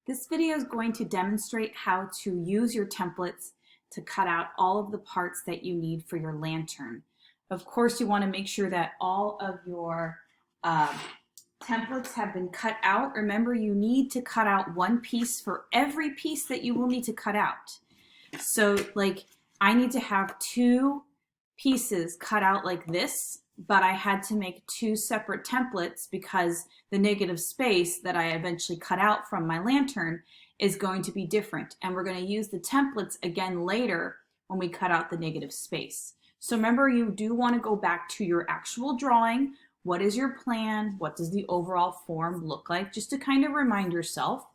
This video is going to demonstrate how to use your templates to cut out all of the parts that you need for your lantern. Of course, you want to make sure that all of your templates have been cut out. Remember, you need to cut out one piece for every piece that you will need to cut out. So like I need to have two pieces cut out like this, but I had to make two separate templates because the negative space that I eventually cut out from my lantern is going to be different. And we're going to use the templates again later when we cut out the negative space. So remember, you do want to go back to your actual drawing. What is your plan? What does the overall form look like? Just to kind of remind yourself.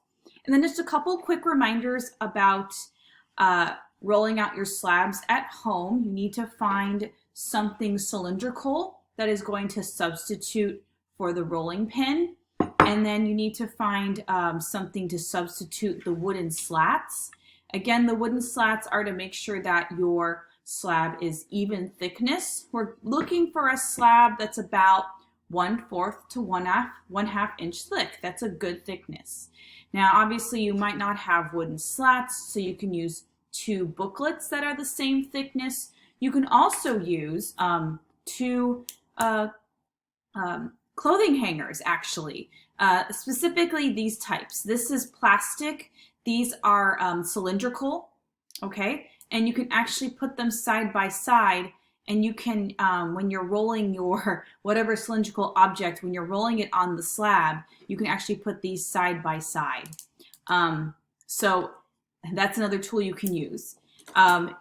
And then just a couple quick reminders about rolling out your slabs at home. You need to find something cylindrical that is going to substitute for the rolling pin. And then you need to find something to substitute the wooden slats. Again, the wooden slats are to make sure that your slab is even thickness. We're looking for a slab that's about 1/4 to 1/2 inch thick. That's a good thickness. Now, obviously, you might not have wooden slats, so you can use two booklets that are the same thickness. You can also use two clothing hangers, actually, specifically these types. This is plastic. These are cylindrical, okay? And you can actually put them side by side, and you can, when you're rolling your whatever cylindrical object, when you're rolling it on the slab, you can actually put these side by side. So that's another tool you can use.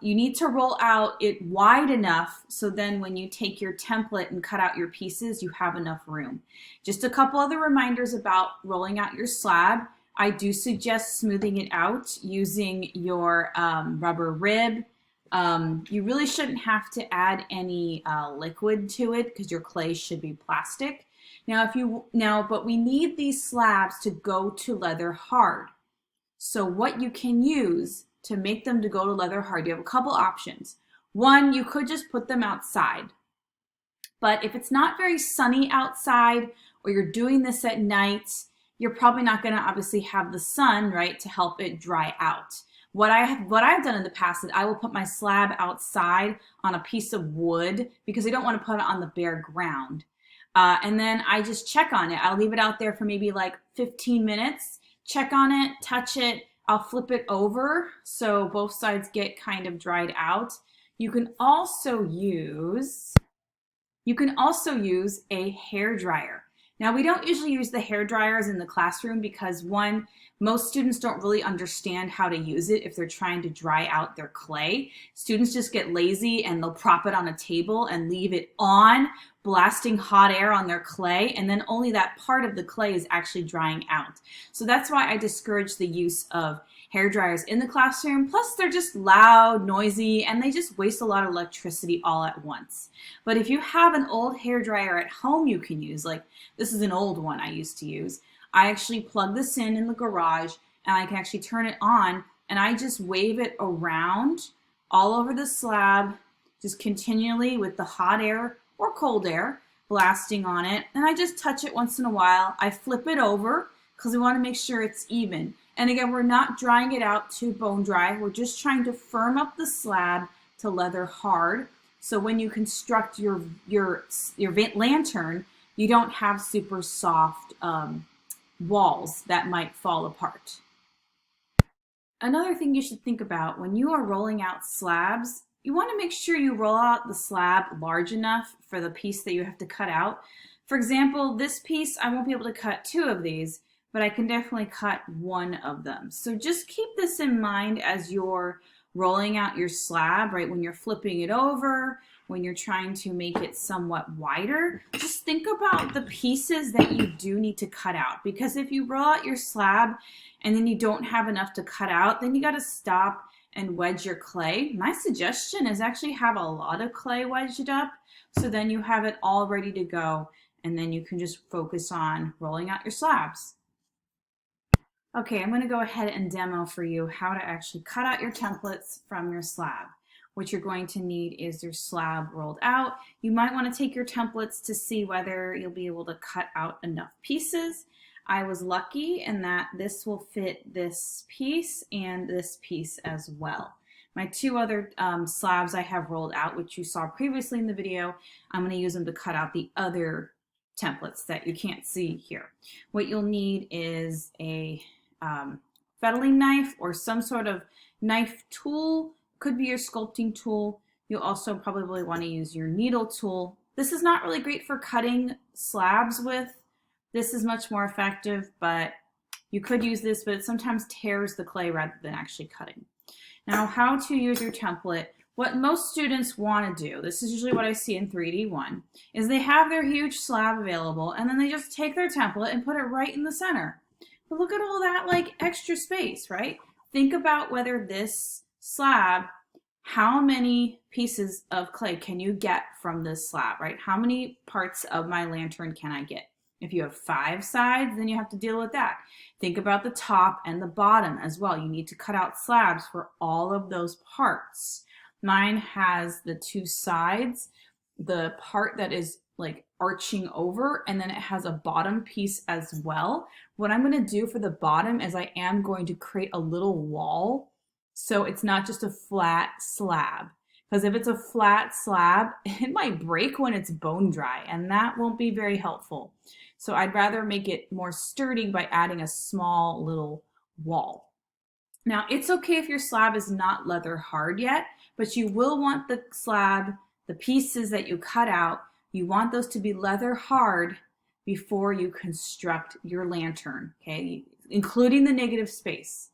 You need to roll out it wide enough so then when you take your template and cut out your pieces, you have enough room. Just a couple other reminders about rolling out your slab. I do suggest smoothing it out using your rubber rib. You really shouldn't have to add any liquid to it because your clay should be plastic. But we need these slabs to go to leather hard. So what you can use to make them to go to leather hard, you have a couple options. One, you could just put them outside. But if it's not very sunny outside or you're doing this at night, you're probably not going to obviously have the sun, right, to help it dry out. What I've done in the past is I will put my slab outside on a piece of wood because I don't want to put it on the bare ground. And then I just check on it. I'll leave it out there for maybe like 15 minutes. Check on it, touch it. I'll flip it over so both sides get kind of dried out. You can also use a hair dryer. Now, we don't usually use the hair dryers in the classroom because one, most students don't really understand how to use it if they're trying to dry out their clay. Students just get lazy and they'll prop it on a table and leave it on, blasting hot air on their clay, and then only that part of the clay is actually drying out. So that's why I discourage the use of hair dryers in the classroom. Plus, they're just loud, noisy, and they just waste a lot of electricity all at once. But if you have an old hair dryer at home you can use, like this is an old one I used to use, I actually plug this in the garage and I can actually turn it on and I just wave it around all over the slab, just continually with the hot air or cold air blasting on it. And I just touch it once in a while. I flip it over because we want to make sure it's even. And again, we're not drying it out to bone dry. We're just trying to firm up the slab to leather hard. So when you construct your lantern, you don't have super soft walls that might fall apart. Another thing you should think about when you are rolling out slabs, you want to make sure you roll out the slab large enough for the piece that you have to cut out. For example, this piece, I won't be able to cut two of these, but I can definitely cut one of them. So just keep this in mind as you're rolling out your slab, right? When you're flipping it over, when you're trying to make it somewhat wider, just think about the pieces that you do need to cut out. Because if you roll out your slab and then you don't have enough to cut out, then you got to stop and wedge your clay. My suggestion is actually have a lot of clay wedged up, so then you have it all ready to go, and then you can just focus on rolling out your slabs. Okay, I'm going to go ahead and demo for you how to actually cut out your templates from your slab. What you're going to need is your slab rolled out. You might want to take your templates to see whether you'll be able to cut out enough pieces. I was lucky in that this will fit this piece and this piece as well. My two other slabs I have rolled out, which you saw previously in the video, I'm going to use them to cut out the other templates that you can't see here. What you'll need is a fettling knife or some sort of knife tool. Could be your sculpting tool. You'll also probably want to use your needle tool. This is not really great for cutting slabs with. This is much more effective, but you could use this, but it sometimes tears the clay rather than actually cutting. Now, how to use your template. What most students want to do, this is usually what I see in 3D1, is they have their huge slab available and then they just take their template and put it right in the center. But look at all that like extra space, right? Think about whether this slab, how many pieces of clay can you get from this slab, right? How many parts of my lantern can I get? If you have 5 sides, then you have to deal with that. Think about the top and the bottom as well. You need to cut out slabs for all of those parts. Mine has the 2 sides, the part that is like arching over, and then it has a bottom piece as well. What I'm going to do for the bottom is I am going to create a little wall so it's not just a flat slab. Because if it's a flat slab, it might break when it's bone dry, and that won't be very helpful. So I'd rather make it more sturdy by adding a small little wall. Now, it's okay if your slab is not leather hard yet, but you will want the slab, the pieces that you cut out, you want those to be leather hard before you construct your lantern, okay? Including the negative space.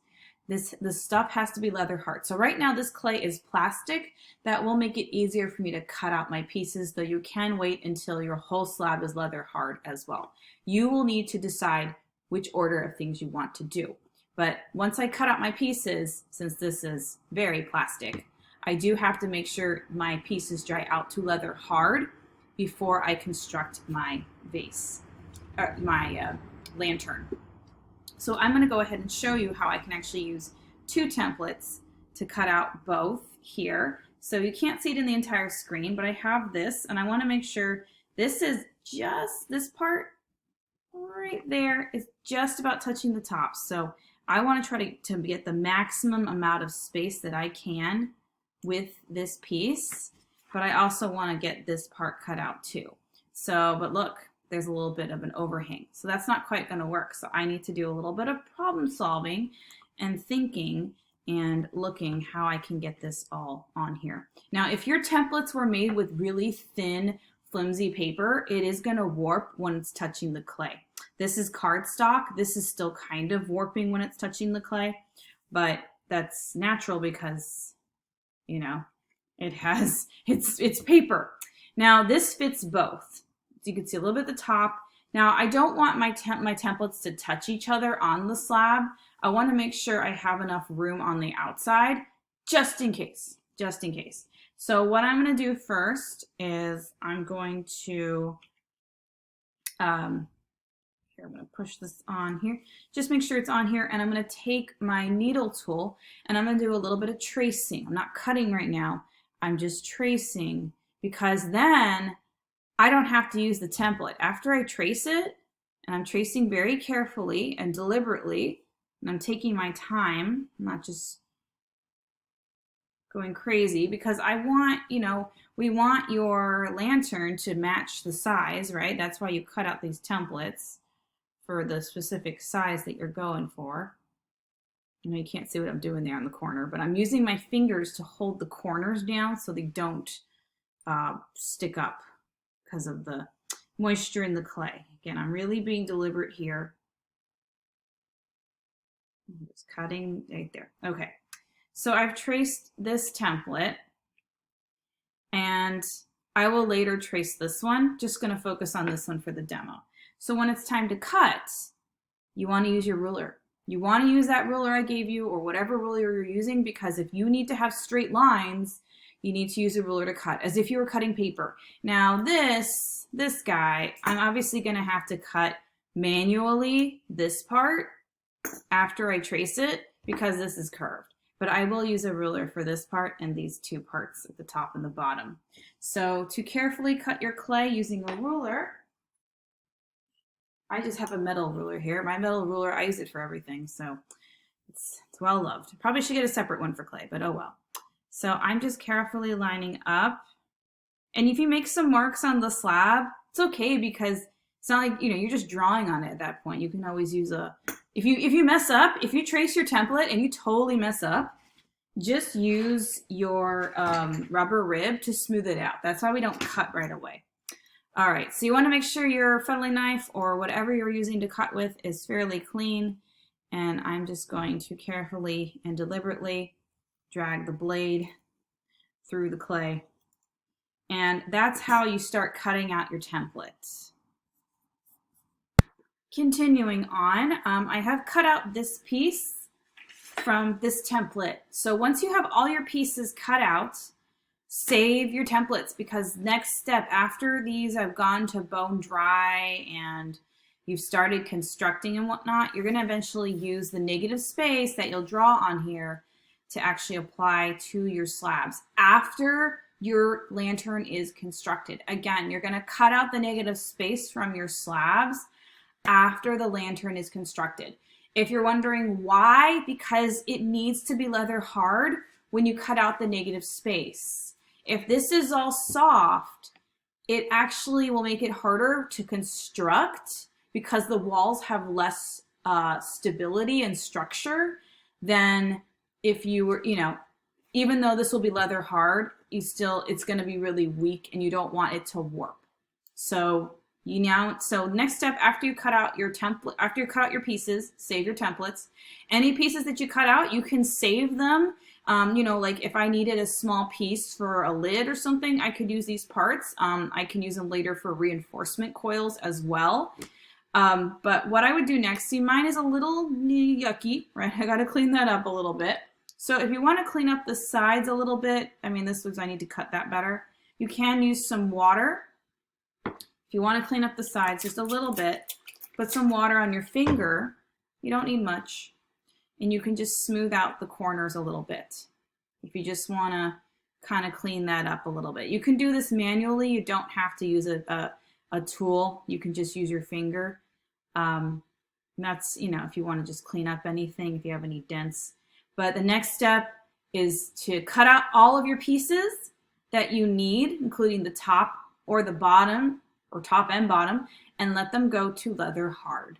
The stuff has to be leather hard. So right now this clay is plastic. That will make it easier for me to cut out my pieces, though you can wait until your whole slab is leather hard as well. You will need to decide which order of things you want to do. But once I cut out my pieces, since this is very plastic, I do have to make sure my pieces dry out to leather hard before I construct my vase, my lantern. So I'm going to go ahead and show you how I can actually use 2 templates to cut out both here. So you can't see it in the entire screen, but I have this, and I want to make sure this is just, this part right there is just about touching the top. So I want to try to get the maximum amount of space that I can with this piece, but I also want to get this part cut out too. So, but look, there's a little bit of an overhang. So that's not quite going to work. So I need to do a little bit of problem solving and thinking and looking how I can get this all on here. Now, if your templates were made with really thin, flimsy paper, it is going to warp when it's touching the clay. This is cardstock. This is still kind of warping when it's touching the clay, but that's natural because, you know, it has, it's paper. Now this fits both. So you can see a little bit at the top. Now I don't want my templates to touch each other on the slab. I want to make sure I have enough room on the outside just in case, So what I'm going to do first is I'm going to, here, I'm going to push this on here. Just make sure it's on here, and I'm going to take my needle tool and I'm going to do a little bit of tracing. I'm not cutting right now. I'm just tracing, because then I don't have to use the template. After I trace it, and I'm tracing very carefully and deliberately, and I'm taking my time, I'm not just going crazy, because I want, you know, we want your lantern to match the size, right? That's why you cut out these templates for the specific size that you're going for. You know, you can't see what I'm doing there on the corner, but I'm using my fingers to hold the corners down so they don't stick up because of the moisture in the clay. Again, I'm really being deliberate here. I'm just cutting right there. Okay, so I've traced this template, and I will later trace this one. Just going to focus on this one for the demo. So when it's time to cut, you want to use your ruler. You want to use that ruler I gave you, or whatever ruler you're using, because if you need to have straight lines, you need to use a ruler to cut, as if you were cutting paper. Now this guy, I'm obviously going to have to cut manually this part after I trace it, because this is curved. But I will use a ruler for this part and these 2 parts at the top and the bottom. So to carefully cut your clay using a ruler, I just have a metal ruler here. My metal ruler, I use it for everything, so it's well loved. Probably should get a separate one for clay, but oh well. So I'm just carefully lining up. And if you make some marks on the slab, it's okay because it's not like, you're just drawing on it at that point. You can always use if you mess up, if you trace your template and you totally mess up, just use your rubber rib to smooth it out. That's why we don't cut right away. All right, so you want to make sure your fettling knife or whatever you're using to cut with is fairly clean. And I'm just going to carefully and deliberately drag the blade through the clay. And that's how you start cutting out your template. Continuing on, I have cut out this piece from this template. So once you have all your pieces cut out, save your templates, because next step after these have gone to bone dry and you've started constructing and whatnot, you're going to eventually use the negative space that you'll draw on here to actually apply to your slabs after your lantern is constructed. Again, you're going to cut out the negative space from your slabs after the lantern is constructed. If you're wondering why, because it needs to be leather hard when you cut out the negative space. If this is all soft, it actually will make it harder to construct because the walls have less stability and structure than if you were, even though this will be leather hard, it's going to be really weak and you don't want it to warp. So next step, after you cut out your template, after you cut out your pieces, save your templates. Any pieces that you cut out, you can save them. Like if I needed a small piece for a lid or something, I could use these parts. I can use them later for reinforcement coils as well. But what I would do next, see, mine is a little yucky, right? I got to clean that up a little bit. So if you want to clean up the sides a little bit, I need to cut that better. You can use some water. If you want to clean up the sides just a little bit, put some water on your finger. You don't need much. And you can just smooth out the corners a little bit. If you just want to kind of clean that up a little bit. You can do this manually. You don't have to use a tool. You can just use your finger. That's, if you want to just clean up anything, if you have any dents. But the next step is to cut out all of your pieces that you need, including the top or the bottom, or top and bottom, and let them go to leather hard.